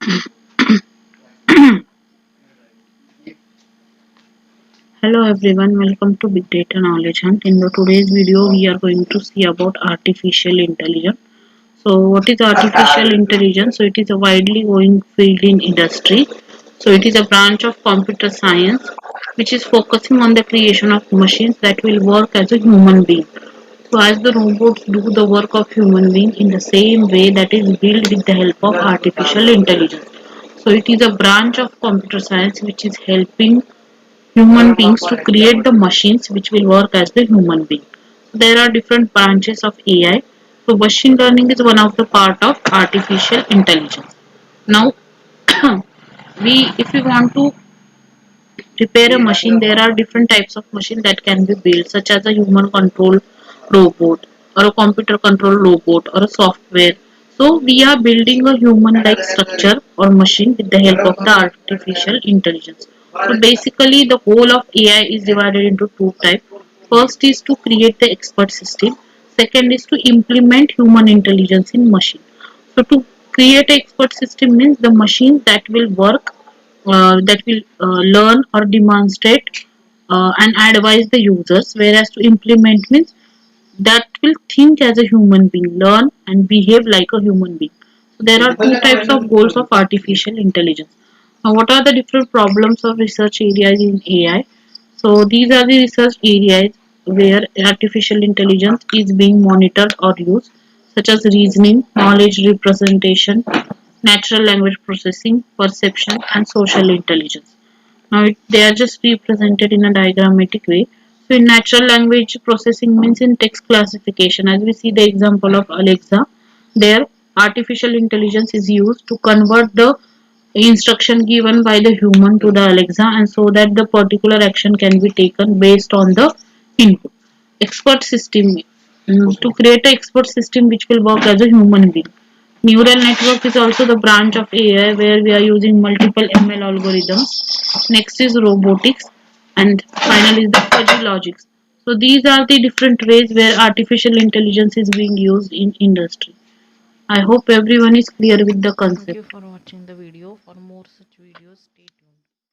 Hello everyone, welcome to Big Data Knowledge Hunt. In the today's video, we are going to see about artificial intelligence. So, what is artificial intelligence? So, it is a widely growing field in industry. So, it is a branch of computer science which is focusing on the creation of machines that will work as a human being. So, as the robots do the work of human being in the same way that is built with the help of artificial intelligence. So, it is a branch of computer science which is helping human beings to create the machines which will work as the human being. So there are different branches of AI. So machine learning is one of the part of artificial intelligence. Now, if we want to repair a machine, there are different types of machine that can be built, such as a human control robot or a computer control robot or a software. So we are building a human like structure or machine with the help of the artificial intelligence. So basically the whole of AI is divided into two types. First is to create the expert system. Second is to implement human intelligence in machine. So to create an expert system means the machine that will work, that will learn or demonstrate and advise the users, whereas to implement means that will think as a human being, learn and behave like a human being. So there are two types of goals of artificial intelligence. Now, what are the different problems of research areas in AI? So these are the research areas where artificial intelligence is being monitored or used, such as reasoning, knowledge representation, natural language processing, perception, and social intelligence. Now they are just represented in a diagrammatic way. So in natural language processing means in text classification, as we see the example of Alexa, there artificial intelligence is used to convert the instruction given by the human to the Alexa, and so that the particular action can be taken based on the input. Expert system, to create an expert system which will work as a human being. Neural network is also the branch of AI where we are using multiple ML algorithms. Next is robotics, and finally is the fuzzy logics. So these are the different ways where artificial intelligence is being used in industry. I hope everyone is clear with the Thank concept. you for watching the video. For more such videos, stay tuned.